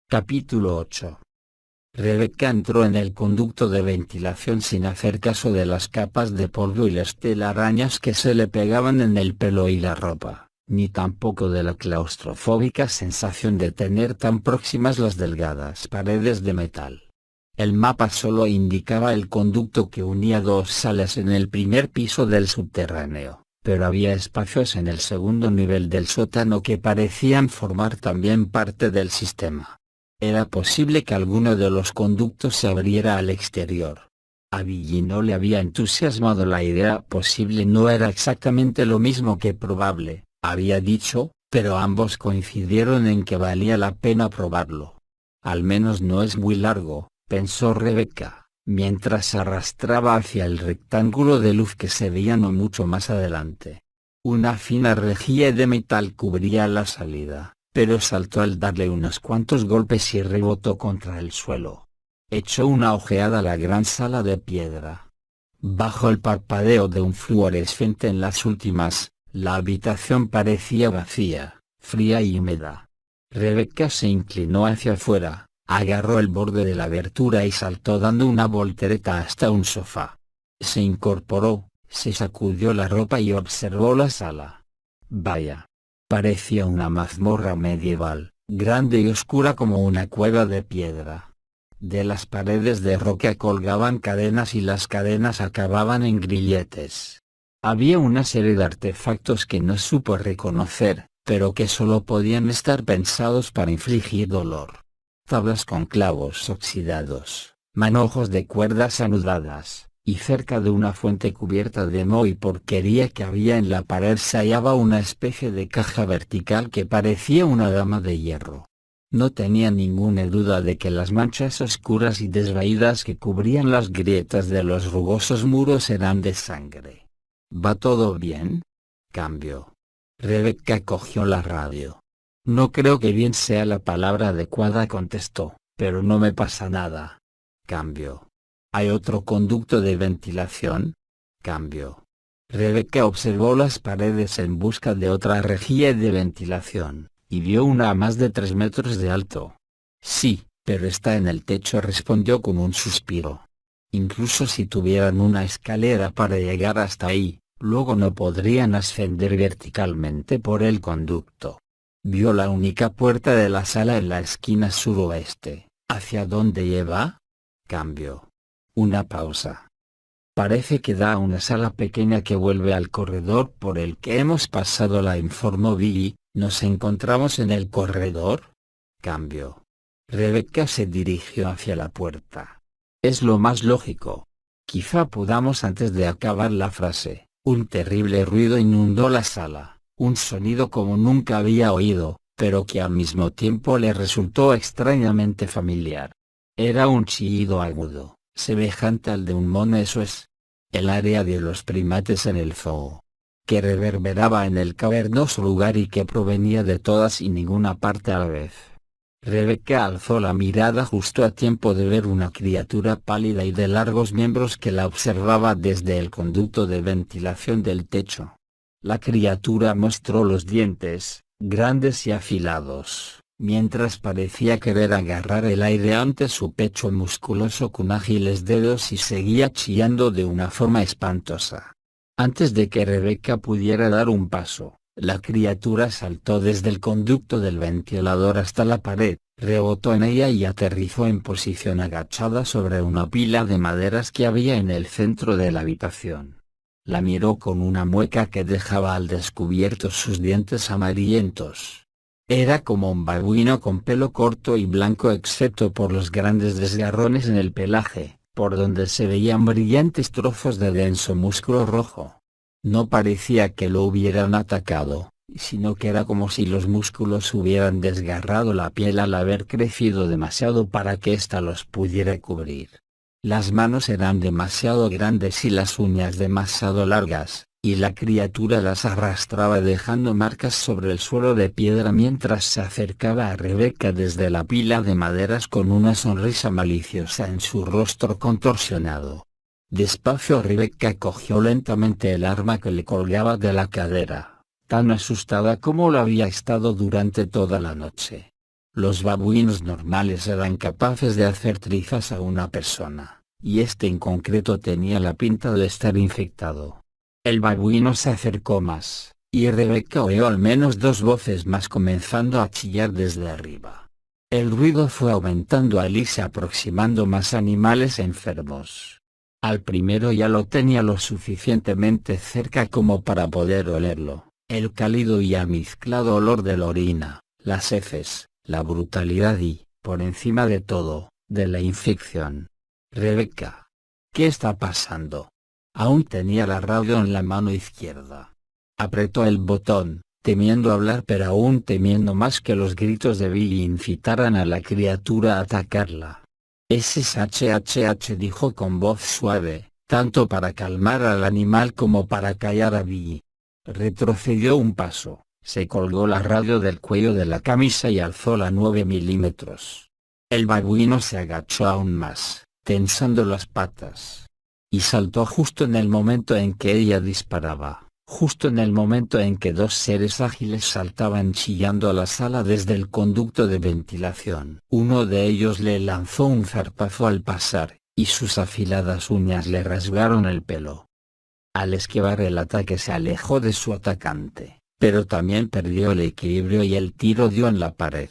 Capítulo 8. Rebecca entró en el conducto de ventilación sin hacer caso de las capas de polvo y las telarañas que se le pegaban en el pelo y la ropa, ni tampoco de la claustrofóbica sensación de tener tan próximas las delgadas paredes de metal. El mapa solo indicaba el conducto que unía dos salas en el primer piso del subterráneo, pero había espacios en el segundo nivel del sótano que parecían formar también parte del sistema. Era posible que alguno de los conductos se abriera al exterior. A Billy no le había entusiasmado la idea. Posible no era exactamente lo mismo que probable, había dicho, pero ambos coincidieron en que valía la pena probarlo. Al menos no es muy largo, pensó Rebecca, mientras se arrastraba hacia el rectángulo de luz que se veía no mucho más adelante. Una fina rejilla de metal cubría la salida, pero saltó al darle unos cuantos golpes y rebotó contra el suelo. Echó una ojeada a la gran sala de piedra. Bajo el parpadeo de un fluorescente en las últimas, la habitación parecía vacía, fría y húmeda. Rebecca se inclinó hacia afuera, agarró el borde de la abertura y saltó dando una voltereta hasta un sofá. Se incorporó, se sacudió la ropa y observó la sala. Vaya. Parecía una mazmorra medieval, grande y oscura como una cueva de piedra. De las paredes de roca colgaban cadenas y las cadenas acababan en grilletes. Había una serie de artefactos que no supo reconocer, pero que solo podían estar pensados para infligir dolor. Tablas con clavos oxidados, manojos de cuerdas anudadas, y cerca de una fuente cubierta de moho y porquería que había en la pared se hallaba una especie de caja vertical que parecía una dama de hierro. No tenía ninguna duda de que las manchas oscuras y desvaídas que cubrían las grietas de los rugosos muros eran de sangre. ¿Va todo bien? Cambio. Rebecca cogió la radio. No creo que bien sea la palabra adecuada, contestó, pero no me pasa nada. Cambio. ¿Hay otro conducto de ventilación? Cambio. Rebecca observó las paredes en busca de otra rejilla de ventilación, y vio una a más de 3 metros de alto. Sí, pero está en el techo, respondió con un suspiro. Incluso si tuvieran una escalera para llegar hasta ahí, luego no podrían ascender verticalmente por el conducto. Vio la única puerta de la sala en la esquina suroeste. ¿Hacia dónde lleva? Cambio. Una pausa. Parece que da a una sala pequeña que vuelve al corredor por el que hemos pasado, la informó Billy. ¿Nos encontramos en el corredor? Cambio. Rebecca se dirigió hacia la puerta. Es lo más lógico. Quizá podamos. Antes de acabar la frase, un terrible ruido inundó la sala, un sonido como nunca había oído, pero que al mismo tiempo le resultó extrañamente familiar. Era un chillido agudo, semejante al de un mono, eso es. El área de los primates en el zoo, que reverberaba en el cavernoso lugar y que provenía de todas y ninguna parte a la vez. Rebecca alzó la mirada justo a tiempo de ver una criatura pálida y de largos miembros que la observaba desde el conducto de ventilación del techo. La criatura mostró los dientes, grandes y afilados, mientras parecía querer agarrar el aire ante su pecho musculoso con ágiles dedos, y seguía chillando de una forma espantosa. Antes de que Rebecca pudiera dar un paso, la criatura saltó desde el conducto del ventilador hasta la pared, rebotó en ella y aterrizó en posición agachada sobre una pila de maderas que había en el centro de la habitación. La miró con una mueca que dejaba al descubierto sus dientes amarillentos. Era como un babuino con pelo corto y blanco excepto por los grandes desgarrones en el pelaje, por donde se veían brillantes trozos de denso músculo rojo. No parecía que lo hubieran atacado, sino que era como si los músculos hubieran desgarrado la piel al haber crecido demasiado para que ésta los pudiera cubrir. Las manos eran demasiado grandes y las uñas demasiado largas, y la criatura las arrastraba dejando marcas sobre el suelo de piedra mientras se acercaba a Rebecca desde la pila de maderas con una sonrisa maliciosa en su rostro contorsionado. Despacio Rebecca cogió lentamente el arma que le colgaba de la cadera, tan asustada como lo había estado durante toda la noche. Los babuinos normales eran capaces de hacer trizas a una persona, y este en concreto tenía la pinta de estar infectado. El babuino se acercó más, y Rebecca oyó al menos 2 voces más comenzando a chillar desde arriba. El ruido fue aumentando al irse aproximando más animales enfermos. Al primero ya lo tenía lo suficientemente cerca como para poder olerlo, el cálido y amizclado olor de la orina, las heces, la brutalidad y, por encima de todo, de la infección. Rebecca. ¿Qué está pasando? Aún tenía la radio en la mano izquierda. Apretó el botón, temiendo hablar pero aún temiendo más que los gritos de Billy incitaran a la criatura a atacarla. SHHH dijo con voz suave, tanto para calmar al animal como para callar a Billy. Retrocedió un paso, se colgó la radio del cuello de la camisa y alzó la 9 milímetros. El babuino se agachó aún más, tensando las patas. Y saltó justo en el momento en que ella disparaba, justo en el momento en que 2 seres ágiles saltaban chillando a la sala desde el conducto de ventilación. Uno de ellos le lanzó un zarpazo al pasar, y sus afiladas uñas le rasgaron el pelo. Al esquivar el ataque se alejó de su atacante, pero también perdió el equilibrio y el tiro dio en la pared.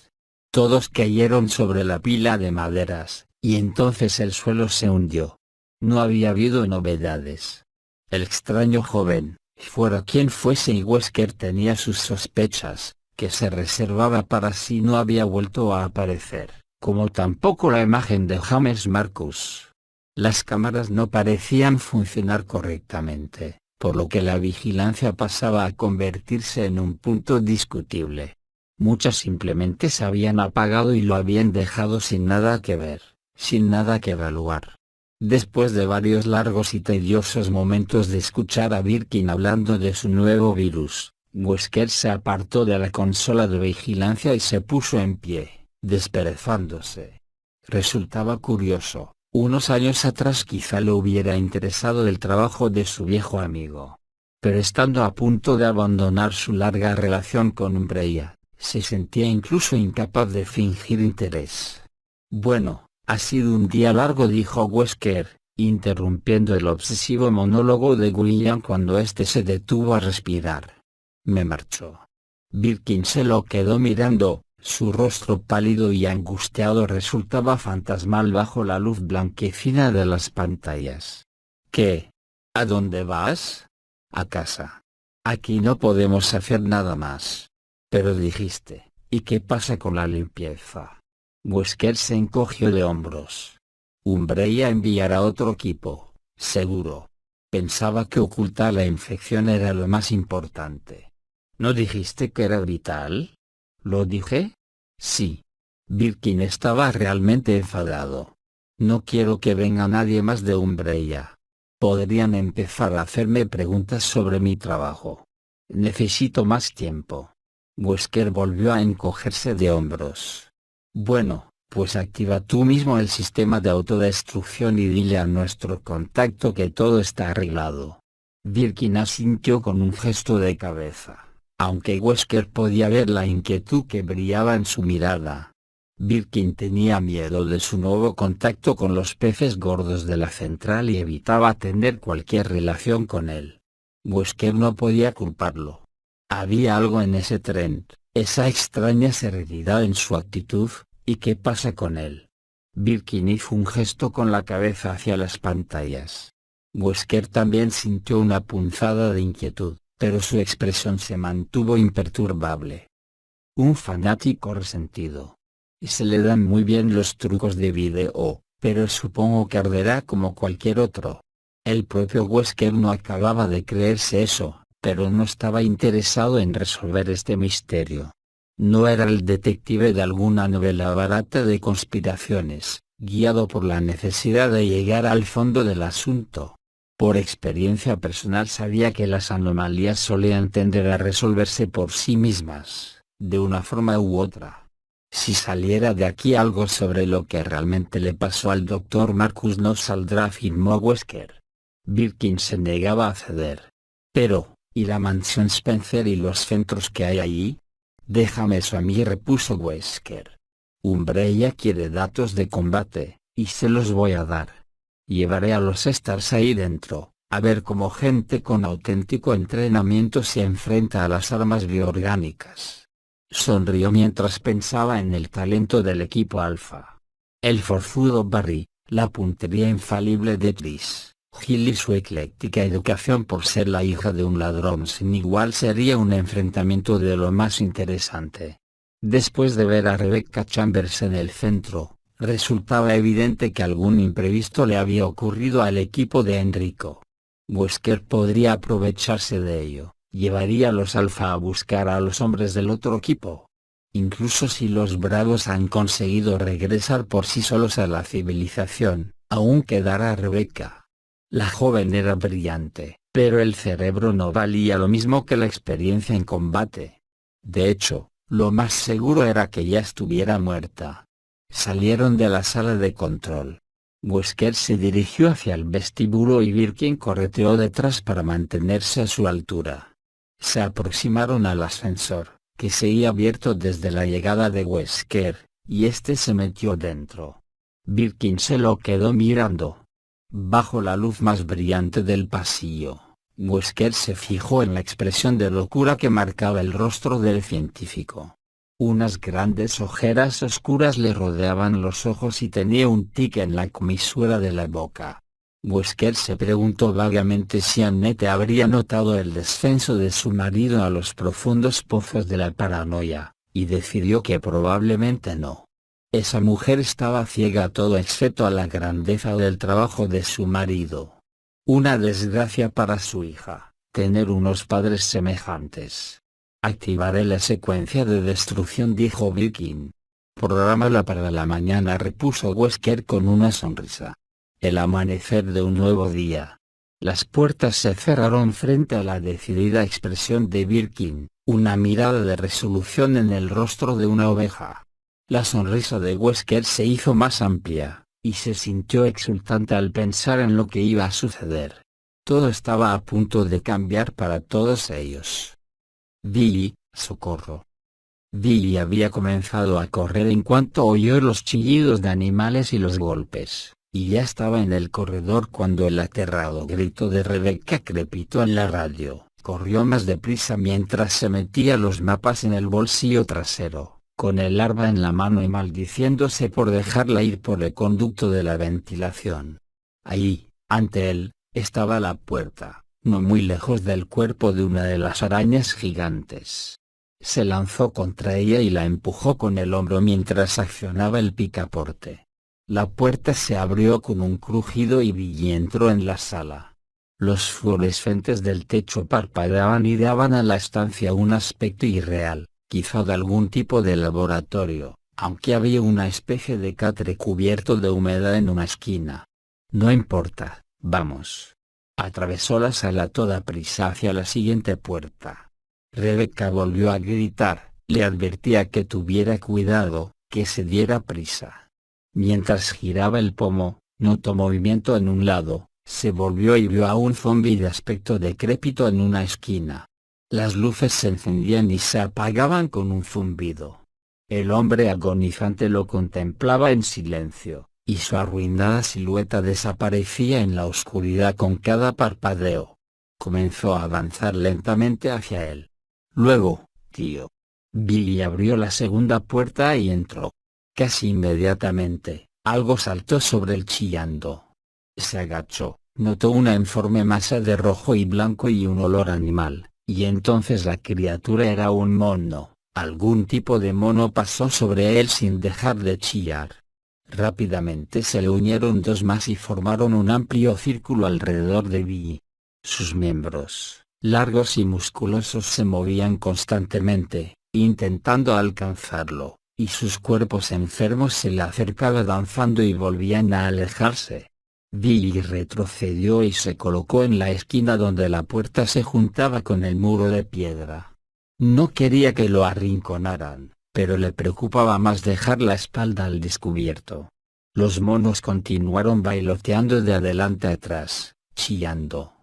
Todos cayeron sobre la pila de maderas, y entonces el suelo se hundió. No había habido novedades. El extraño joven, fuera quien fuese y Wesker tenía sus sospechas, que se reservaba para sí, no había vuelto a aparecer, como tampoco la imagen de James Marcus. Las cámaras no parecían funcionar correctamente, por lo que la vigilancia pasaba a convertirse en un punto discutible. Muchas simplemente se habían apagado y lo habían dejado sin nada que ver, sin nada que evaluar. Después de varios largos y tediosos momentos de escuchar a Birkin hablando de su nuevo virus, Wesker se apartó de la consola de vigilancia y se puso en pie, desperezándose. Resultaba curioso, unos años atrás quizá le hubiera interesado el trabajo de su viejo amigo. Pero estando a punto de abandonar su larga relación con Umbrella, se sentía incluso incapaz de fingir interés. Bueno. Ha sido un día largo, dijo Wesker, interrumpiendo el obsesivo monólogo de William cuando éste se detuvo a respirar. Me marchó. Birkin se lo quedó mirando, su rostro pálido y angustiado resultaba fantasmal bajo la luz blanquecina de las pantallas. ¿Qué? ¿A dónde vas? A casa. Aquí no podemos hacer nada más. Pero dijiste, ¿y qué pasa con la limpieza? Wesker se encogió de hombros. Umbrella enviará otro equipo, seguro. Pensaba que ocultar la infección era lo más importante. ¿No dijiste que era vital? ¿Lo dije? Sí. Birkin estaba realmente enfadado. No quiero que venga nadie más de Umbrella. Podrían empezar a hacerme preguntas sobre mi trabajo. Necesito más tiempo. Wesker volvió a encogerse de hombros. Bueno, pues activa tú mismo el sistema de autodestrucción y dile a nuestro contacto que todo está arreglado. Birkin asintió con un gesto de cabeza, aunque Wesker podía ver la inquietud que brillaba en su mirada. Birkin tenía miedo de su nuevo contacto con los peces gordos de la central y evitaba tener cualquier relación con él. Wesker no podía culparlo. Había algo en ese tren. Esa extraña serenidad en su actitud, ¿y qué pasa con él? Birkin hizo un gesto con la cabeza hacia las pantallas. Wesker también sintió una punzada de inquietud, pero su expresión se mantuvo imperturbable. Un fanático resentido. Y se le dan muy bien los trucos de video, pero supongo que arderá como cualquier otro. El propio Wesker no acababa de creerse eso, pero no estaba interesado en resolver este misterio. No era el detective de alguna novela barata de conspiraciones, guiado por la necesidad de llegar al fondo del asunto. Por experiencia personal sabía que las anomalías solían tender a resolverse por sí mismas, de una forma u otra. Si saliera de aquí algo sobre lo que realmente le pasó al Dr. Marcus no saldrá, afirmó Wesker. Birkin se negaba a ceder. Pero, ¿y la mansión Spencer y los centros que hay allí? Déjame eso a mí, repuso Wesker. Umbrella quiere datos de combate, y se los voy a dar. Llevaré a los Stars ahí dentro, a ver cómo gente con auténtico entrenamiento se enfrenta a las armas bioorgánicas. Sonrió mientras pensaba en el talento del equipo Alpha. El forzudo Barry, la puntería infalible de Trish Hill y su ecléctica educación por ser la hija de un ladrón sin igual sería un enfrentamiento de lo más interesante. Después de ver a Rebecca Chambers en el centro, resultaba evidente que algún imprevisto le había ocurrido al equipo de Enrico. Wesker podría aprovecharse de ello, llevaría a los Alpha a buscar a los hombres del otro equipo. Incluso si los Bravos han conseguido regresar por sí solos a la civilización, aún quedará Rebecca. La joven era brillante, pero el cerebro no valía lo mismo que la experiencia en combate. De hecho, lo más seguro era que ya estuviera muerta. Salieron de la sala de control. Wesker se dirigió hacia el vestíbulo y Birkin correteó detrás para mantenerse a su altura. Se aproximaron al ascensor, que seguía abierto desde la llegada de Wesker, y este se metió dentro. Birkin se lo quedó mirando. Bajo la luz más brillante del pasillo, Wesker se fijó en la expresión de locura que marcaba el rostro del científico. Unas grandes ojeras oscuras le rodeaban los ojos y tenía un tic en la comisura de la boca. Wesker se preguntó vagamente si Annette habría notado el descenso de su marido a los profundos pozos de la paranoia, y decidió que probablemente no. Esa mujer estaba ciega a todo excepto a la grandeza del trabajo de su marido. Una desgracia para su hija, tener unos padres semejantes. Activaré la secuencia de destrucción, dijo Birkin. Prográmala para la mañana, repuso Wesker con una sonrisa. El amanecer de un nuevo día. Las puertas se cerraron frente a la decidida expresión de Birkin, una mirada de resolución en el rostro de una oveja. La sonrisa de Wesker se hizo más amplia, y se sintió exultante al pensar en lo que iba a suceder. Todo estaba a punto de cambiar para todos ellos. Billy, socorro. Billy había comenzado a correr en cuanto oyó los chillidos de animales y los golpes, y ya estaba en el corredor cuando el aterrado grito de Rebecca crepitó en la radio. Corrió más deprisa mientras se metía los mapas en el bolsillo trasero, con el arma en la mano y maldiciéndose por dejarla ir por el conducto de la ventilación. Ahí, ante él, estaba la puerta, no muy lejos del cuerpo de una de las arañas gigantes. Se lanzó contra ella y la empujó con el hombro mientras accionaba el picaporte. La puerta se abrió con un crujido y Billy entró en la sala. Los fluorescentes del techo parpadeaban y daban a la estancia un aspecto irreal, quizá de algún tipo de laboratorio, aunque había una especie de catre cubierto de humedad en una esquina. No importa, vamos. Atravesó la sala a toda prisa hacia la siguiente puerta. Rebecca volvió a gritar, le advertía que tuviera cuidado, que se diera prisa. Mientras giraba el pomo, notó movimiento en un lado, se volvió y vio a un zombi de aspecto decrépito en una esquina. Las luces se encendían y se apagaban con un zumbido. El hombre agonizante lo contemplaba en silencio, y su arruinada silueta desaparecía en la oscuridad con cada parpadeo. Comenzó a avanzar lentamente hacia él. Luego, tío. Billy abrió la segunda puerta y entró. Casi inmediatamente, algo saltó sobre él chillando. Se agachó, notó una informe masa de rojo y blanco y un olor animal, y entonces la criatura era un mono. Algún tipo de mono pasó sobre él sin dejar de chillar. Rápidamente se le unieron dos más y formaron un amplio círculo alrededor de Billy. Sus miembros, largos y musculosos, se movían constantemente, intentando alcanzarlo, y sus cuerpos enfermos se le acercaban danzando y volvían a alejarse. Billy retrocedió y se colocó en la esquina donde la puerta se juntaba con el muro de piedra. No quería que lo arrinconaran, pero le preocupaba más dejar la espalda al descubierto. Los monos continuaron bailoteando de adelante a atrás, chillando.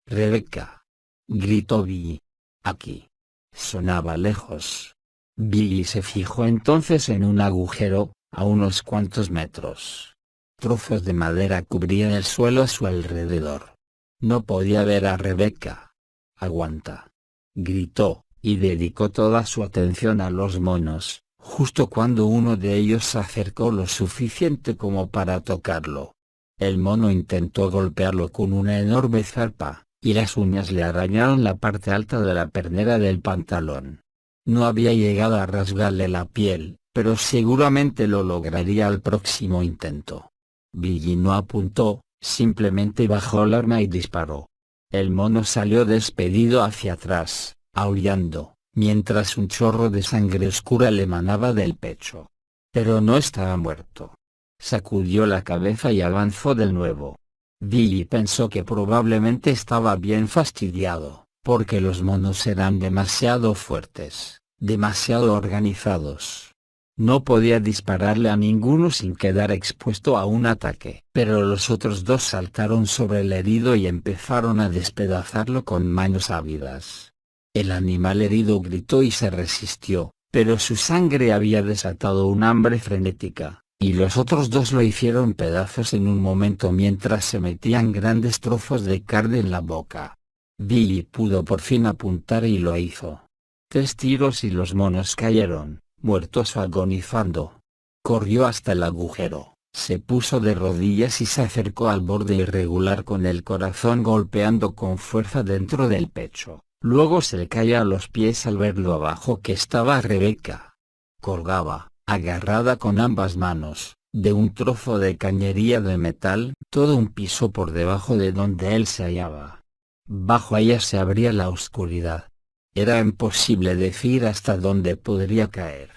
«Rebecca», gritó Billy. «Aquí». Sonaba lejos. Billy se fijó entonces en un agujero, a unos cuantos metros. Trozos de madera cubrían el suelo a su alrededor. No podía ver a Rebecca. «Aguanta», gritó, y dedicó toda su atención a los monos, justo cuando uno de ellos se acercó lo suficiente como para tocarlo. El mono intentó golpearlo con una enorme zarpa, y las uñas le arañaron la parte alta de la pernera del pantalón. No había llegado a rasgarle la piel, pero seguramente lo lograría al próximo intento. Billy no apuntó, simplemente bajó el arma y disparó. El mono salió despedido hacia atrás, aullando, mientras un chorro de sangre oscura le emanaba del pecho. Pero no estaba muerto. Sacudió la cabeza y avanzó de nuevo. Billy pensó que probablemente estaba bien fastidiado, porque los monos eran demasiado fuertes, demasiado organizados. No podía dispararle a ninguno sin quedar expuesto a un ataque. Pero los otros dos saltaron sobre el herido y empezaron a despedazarlo con manos ávidas. El animal herido gritó y se resistió, pero su sangre había desatado un hambre frenética, y los otros dos lo hicieron pedazos en un momento mientras se metían grandes trozos de carne en la boca. Billy pudo por fin apuntar y lo hizo. 3 tiros y los monos cayeron, muertos o agonizando. Corrió hasta el agujero, se puso de rodillas y se acercó al borde irregular con el corazón golpeando con fuerza dentro del pecho. Luego se le cayó a los pies al ver lo abajo que estaba Rebecca. Colgaba, agarrada con ambas manos, de un trozo de cañería de metal, todo un piso por debajo de donde él se hallaba. Bajo ella se abría la oscuridad. Era imposible decir hasta dónde podría caer.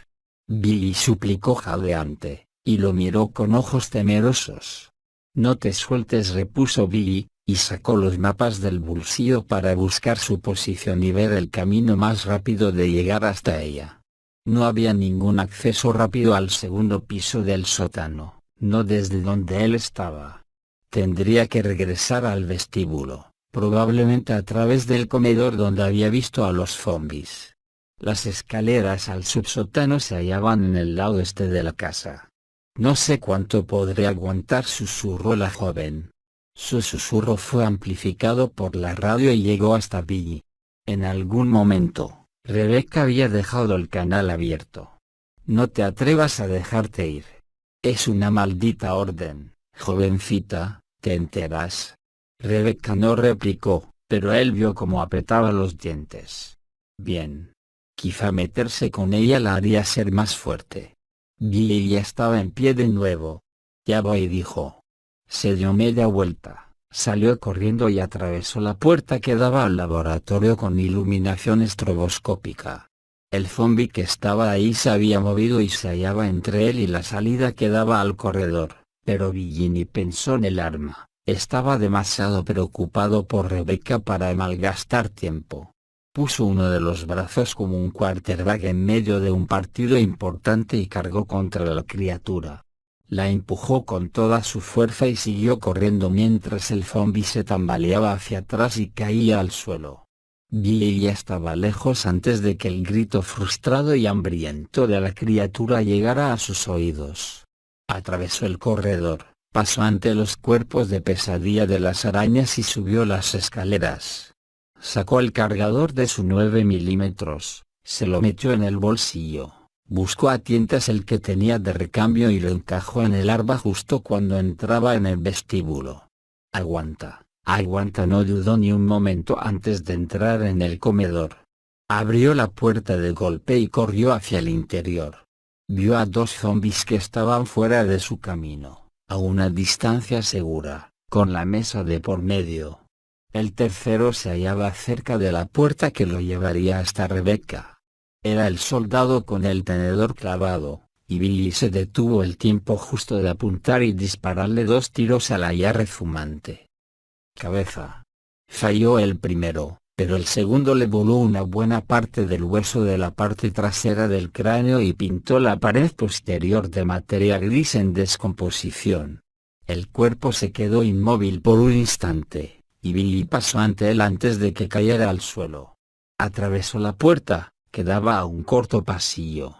Billy suplicó jadeante, y lo miró con ojos temerosos. «No te sueltes», repuso Billy, y sacó los mapas del bolsillo para buscar su posición y ver el camino más rápido de llegar hasta ella. No había ningún acceso rápido al segundo piso del sótano, no desde donde él estaba. Tendría que regresar al vestíbulo, probablemente a través del comedor donde había visto a los zombies. Las escaleras al subsótano se hallaban en el lado este de la casa. «No sé cuánto podré aguantar», susurró la joven. Su susurro fue amplificado por la radio y llegó hasta Billy. En algún momento, Rebecca había dejado el canal abierto. «No te atrevas a dejarte ir. Es una maldita orden, jovencita, ¿te enteras?». Rebecca no replicó, pero él vio cómo apretaba los dientes. Bien. Quizá meterse con ella la haría ser más fuerte. Billy ya estaba en pie de nuevo. «Ya voy», dijo. Se dio media vuelta, salió corriendo y atravesó la puerta que daba al laboratorio con iluminación estroboscópica. El zombi que estaba ahí se había movido y se hallaba entre él y la salida que daba al corredor, pero Billy ni pensó en el arma. Estaba demasiado preocupado por Rebecca para malgastar tiempo. Puso uno de los brazos como un quarterback en medio de un partido importante y cargó contra la criatura. La empujó con toda su fuerza y siguió corriendo mientras el zombi se tambaleaba hacia atrás y caía al suelo. Billy ya estaba lejos antes de que el grito frustrado y hambriento de la criatura llegara a sus oídos. Atravesó el corredor, pasó ante los cuerpos de pesadilla de las arañas y subió las escaleras. Sacó el cargador de su 9 milímetros, se lo metió en el bolsillo. Buscó a tientas el que tenía de recambio y lo encajó en el arma justo cuando entraba en el vestíbulo. «Aguanta, aguanta», no dudó ni un momento antes de entrar en el comedor. Abrió la puerta de golpe y corrió hacia el interior. Vio a 2 zombies que estaban fuera de su camino, a una distancia segura, con la mesa de por medio. El tercero se hallaba cerca de la puerta que lo llevaría hasta Rebecca. Era el soldado con el tenedor clavado, y Billy se detuvo el tiempo justo de apuntar y dispararle 2 tiros a la ya rezumante cabeza. Falló el primero, pero el segundo le voló una buena parte del hueso de la parte trasera del cráneo y pintó la pared posterior de materia gris en descomposición. El cuerpo se quedó inmóvil por un instante, y Billy pasó ante él antes de que cayera al suelo. Atravesó la puerta, que daba a un corto pasillo.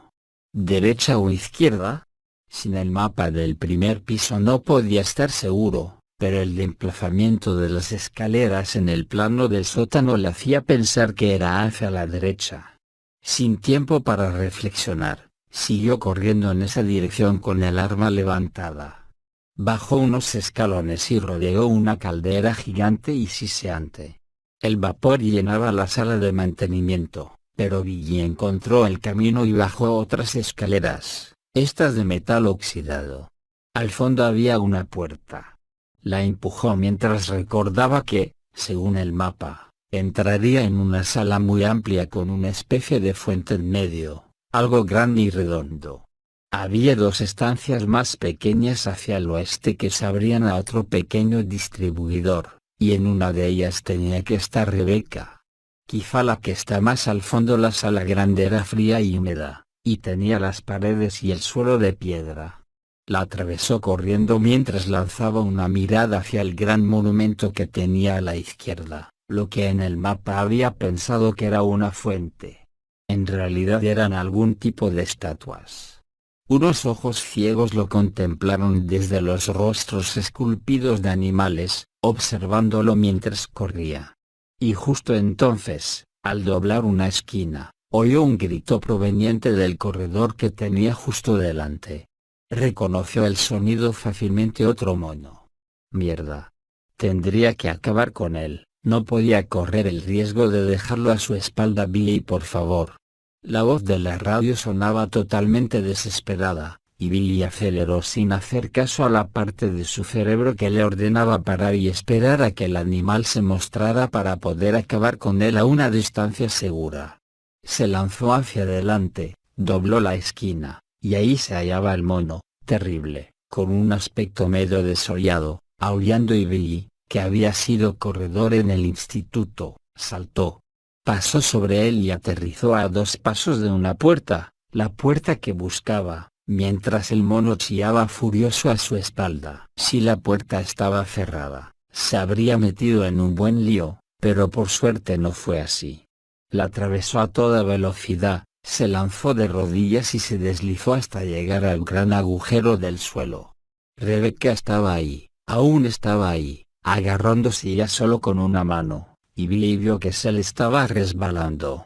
¿Derecha o izquierda? Sin el mapa del primer piso no podía estar seguro, pero el emplazamiento de las escaleras en el plano del sótano le hacía pensar que era hacia la derecha. Sin tiempo para reflexionar, siguió corriendo en esa dirección con el arma levantada. Bajó unos escalones y rodeó una caldera gigante y siseante. El vapor llenaba la sala de mantenimiento, pero Billy encontró el camino y bajó otras escaleras, estas de metal oxidado. Al fondo había una puerta. La empujó mientras recordaba que, según el mapa, entraría en una sala muy amplia con una especie de fuente en medio, algo grande y redondo. Había dos estancias más pequeñas hacia el oeste que se abrían a otro pequeño distribuidor, y en una de ellas tenía que estar Rebecca. Quizá la que está más al fondo. La sala grande era fría y húmeda, y tenía las paredes y el suelo de piedra. La atravesó corriendo mientras lanzaba una mirada hacia el gran monumento que tenía a la izquierda, lo que en el mapa había pensado que era una fuente. En realidad eran algún tipo de estatuas. Unos ojos ciegos lo contemplaron desde los rostros esculpidos de animales, observándolo mientras corría. Y justo entonces, al doblar una esquina, oyó un grito proveniente del corredor que tenía justo delante. Reconoció el sonido fácilmente. Otro mono. Mierda. Tendría que acabar con él, no podía correr el riesgo de dejarlo a su espalda. Billy, por favor. La voz de la radio sonaba totalmente desesperada, y Billy aceleró sin hacer caso a la parte de su cerebro que le ordenaba parar y esperar a que el animal se mostrara para poder acabar con él a una distancia segura. Se lanzó hacia adelante, dobló la esquina, y ahí se hallaba el mono, terrible, con un aspecto medio desollado, aullando, y Billy, que había sido corredor en el instituto, saltó. Pasó sobre él y aterrizó a 2 pasos de una puerta, la puerta que buscaba, mientras el mono chillaba furioso a su espalda. Si la puerta estaba cerrada, se habría metido en un buen lío, pero por suerte no fue así. La atravesó a toda velocidad, se lanzó de rodillas y se deslizó hasta llegar al gran agujero del suelo. Rebecca estaba ahí, aún estaba ahí, agarrándose ya solo con una mano, y Billy vio que se le estaba resbalando.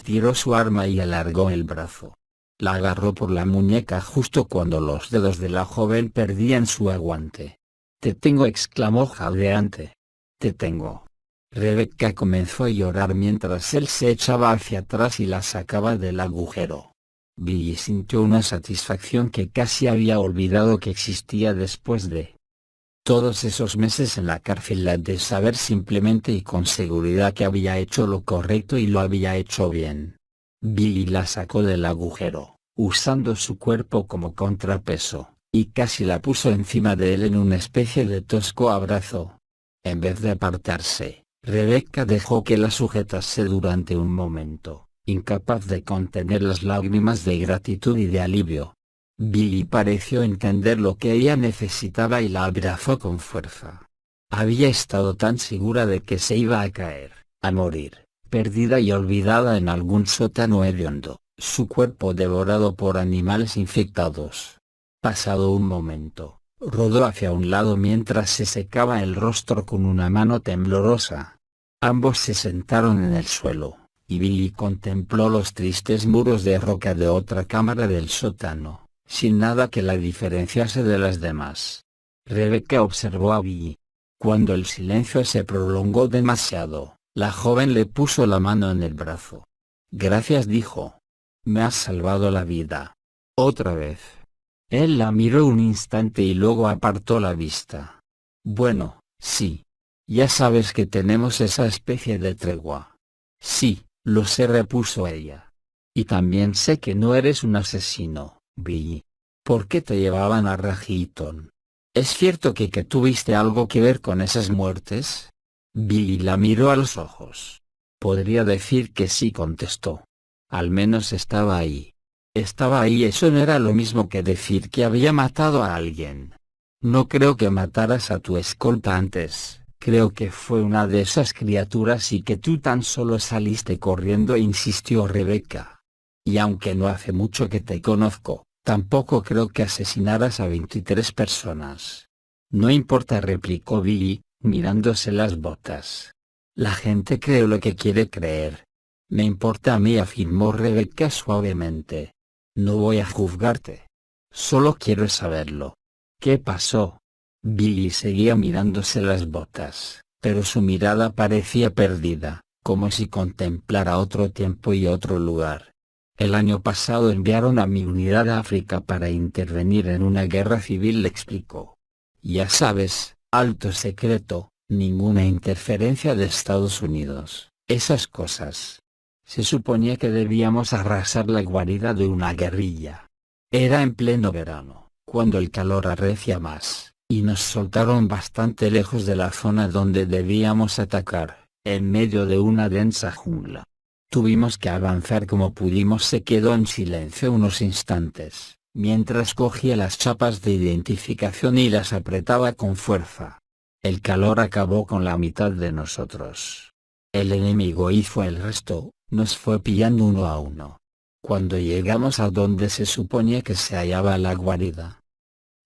Tiró su arma y alargó el brazo. La agarró por la muñeca justo cuando los dedos de la joven perdían su aguante. «Te tengo», exclamó jadeante. «Te tengo». Rebecca comenzó a llorar mientras él se echaba hacia atrás y la sacaba del agujero. Billy sintió una satisfacción que casi había olvidado que existía después de todos esos meses en la cárcel, la de saber simplemente y con seguridad que había hecho lo correcto y lo había hecho bien. Billy la sacó del agujero, usando su cuerpo como contrapeso, y casi la puso encima de él en una especie de tosco abrazo. En vez de apartarse, Rebecca dejó que la sujetase durante un momento, incapaz de contener las lágrimas de gratitud y de alivio. Billy pareció entender lo que ella necesitaba y la abrazó con fuerza. Había estado tan segura de que se iba a caer, a morir, perdida y olvidada en algún sótano hediondo, su cuerpo devorado por animales infectados. Pasado un momento, rodó hacia un lado mientras se secaba el rostro con una mano temblorosa. Ambos se sentaron en el suelo, y Billy contempló los tristes muros de roca de otra cámara del sótano, sin nada que la diferenciase de las demás. Rebecca observó a Billy. Cuando el silencio se prolongó demasiado, la joven le puso la mano en el brazo. «Gracias», dijo. «Me has salvado la vida. Otra vez». Él la miró un instante y luego apartó la vista. «Bueno, sí. Ya sabes que tenemos esa especie de tregua». «Sí, lo sé», repuso ella. «Y también sé que no eres un asesino, Billy. ¿Por qué te llevaban a Rajiton? ¿Es cierto que tuviste algo que ver con esas muertes?» Billy la miró a los ojos. «Podría decir que sí», contestó. «Al menos estaba ahí». «Estaba ahí», eso no era lo mismo que decir que había matado a alguien. «No creo que mataras a tu escolta antes», Creo que fue una de esas criaturas y que tú tan solo saliste corriendo, insistió Rebecca. Y aunque no hace mucho que te conozco, tampoco creo que asesinaras a 23 personas. No importa, replicó Billy, mirándose las botas. La gente cree lo que quiere creer. Me importa a mí, afirmó Rebecca suavemente. No voy a juzgarte. Solo quiero saberlo. ¿Qué pasó? Billy seguía mirándose las botas, pero su mirada parecía perdida, como si contemplara otro tiempo y otro lugar. El año pasado enviaron a mi unidad a África para intervenir en una guerra civil, le explicó. Ya sabes, alto secreto, ninguna interferencia de Estados Unidos, esas cosas. Se suponía que debíamos arrasar la guarida de una guerrilla. Era en pleno verano, cuando el calor arrecia más, y nos soltaron bastante lejos de la zona donde debíamos atacar, en medio de una densa jungla. Tuvimos que avanzar como pudimos. Se quedó en silencio unos instantes, mientras cogía las chapas de identificación y las apretaba con fuerza. El calor acabó con la mitad de nosotros. El enemigo hizo el resto, nos fue pillando uno a uno. Cuando llegamos a donde se suponía que se hallaba la guarida,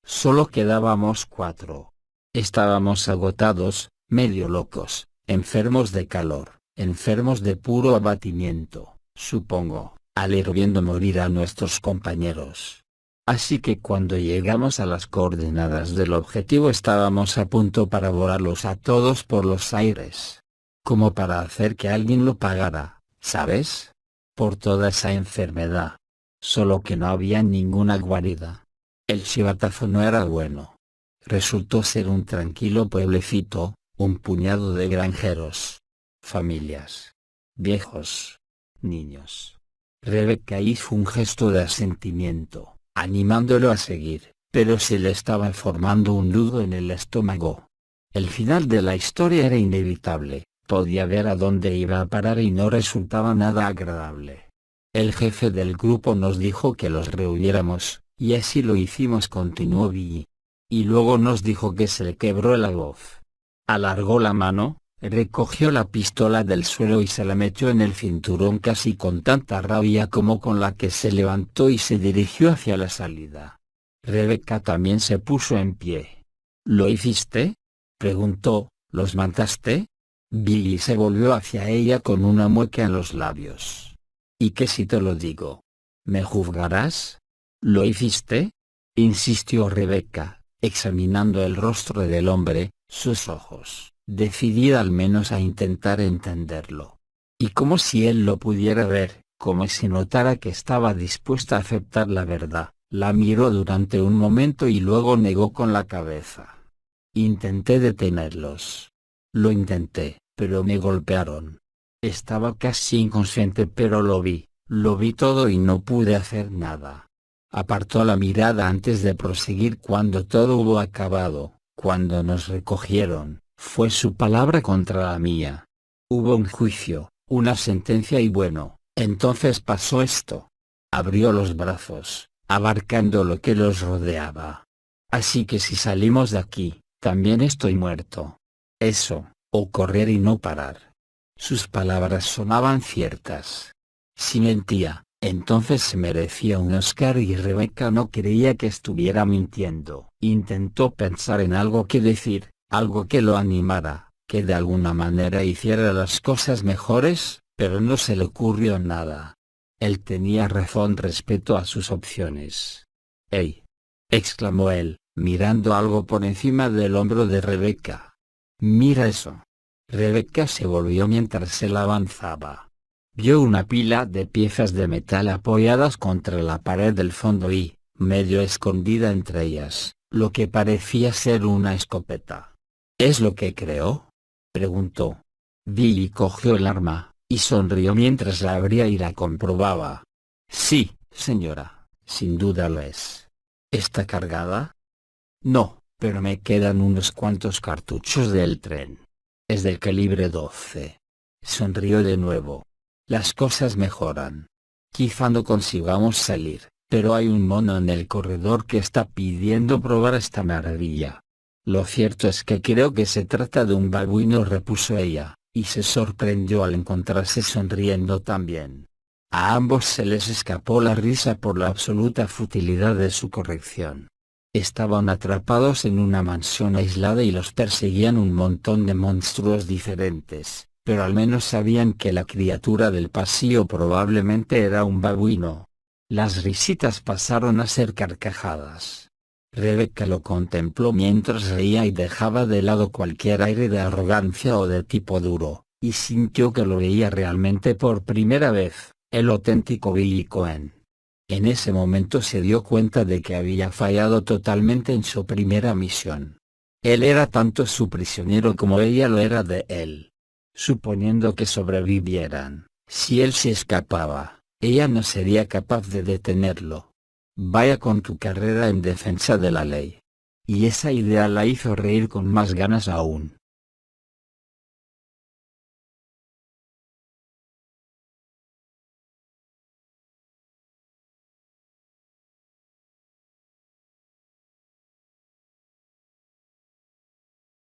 solo quedábamos 4. Estábamos agotados, medio locos, enfermos de calor, enfermos de puro abatimiento, supongo, al ir viendo morir a nuestros compañeros. Así que cuando llegamos a las coordenadas del objetivo estábamos a punto para volarlos a todos por los aires. Como para hacer que alguien lo pagara, ¿sabes? Por toda esa enfermedad. Solo que no había ninguna guarida. El chivatazo no era bueno. Resultó ser un tranquilo pueblecito, un puñado de granjeros, familias, viejos, niños. Rebecca hizo un gesto de asentimiento, animándolo a seguir, pero se le estaba formando un nudo en el estómago. El final de la historia era inevitable, podía ver a dónde iba a parar y no resultaba nada agradable. El jefe del grupo nos dijo que los reuniéramos, y así lo hicimos, continuó Billy. Y luego nos dijo que se le quebró la voz. Alargó la mano, recogió la pistola del suelo y se la metió en el cinturón casi con tanta rabia como con la que se levantó y se dirigió hacia la salida. Rebecca también se puso en pie. ¿Lo hiciste?, preguntó. ¿Los mataste? Billy se volvió hacia ella con una mueca en los labios. ¿Y qué si te lo digo? ¿Me juzgarás? ¿Lo hiciste?, insistió Rebecca, examinando el rostro del hombre, sus ojos, decidida al menos a intentar entenderlo. Y como si él lo pudiera ver, como si notara que estaba dispuesta a aceptar la verdad, la miró durante un momento y luego negó con la cabeza. Intenté detenerlos. Lo intenté, pero me golpearon. Estaba casi inconsciente, pero lo vi todo y no pude hacer nada. Apartó la mirada antes de proseguir. Cuando todo hubo acabado, cuando nos recogieron, fue su palabra contra la mía. Hubo un juicio, una sentencia y bueno, entonces pasó esto. Abrió los brazos, abarcando lo que los rodeaba. Así que si salimos de aquí, también estoy muerto. Eso, o correr y no parar. Sus palabras sonaban ciertas. Si mentía, entonces se merecía un Oscar y Rebecca no creía que estuviera mintiendo. Intentó pensar en algo que decir, algo que lo animara, que de alguna manera hiciera las cosas mejores, pero no se le ocurrió nada. Él tenía razón respecto a sus opciones. ¡Ey!, exclamó él, mirando algo por encima del hombro de Rebecca. Mira eso. Rebecca se volvió mientras él avanzaba. Vio una pila de piezas de metal apoyadas contra la pared del fondo y, medio escondida entre ellas, lo que parecía ser una escopeta. ¿Es lo que creo?, preguntó. Billy cogió el arma, y sonrió mientras la abría y la comprobaba. Sí, señora, sin duda lo es. ¿Está cargada? No, pero me quedan unos cuantos cartuchos del tren. Es del calibre 12. Sonrió de nuevo. Las cosas mejoran. Quizá no consigamos salir, pero hay un mono en el corredor que está pidiendo probar esta maravilla. Lo cierto es que creo que se trata de un babuino, repuso ella, y se sorprendió al encontrarse sonriendo también. A ambos se les escapó la risa por la absoluta futilidad de su corrección. Estaban atrapados en una mansión aislada y los perseguían un montón de monstruos diferentes, pero al menos sabían que la criatura del pasillo probablemente era un babuino. Las risitas pasaron a ser carcajadas. Rebecca lo contempló mientras reía y dejaba de lado cualquier aire de arrogancia o de tipo duro, y sintió que lo veía realmente por primera vez, el auténtico Billy Cohen. En ese momento se dio cuenta de que había fallado totalmente en su primera misión. Él era tanto su prisionero como ella lo era de él. Suponiendo que sobrevivieran, si él se escapaba, ella no sería capaz de detenerlo. Vaya con tu carrera en defensa de la ley. Y esa idea la hizo reír con más ganas aún.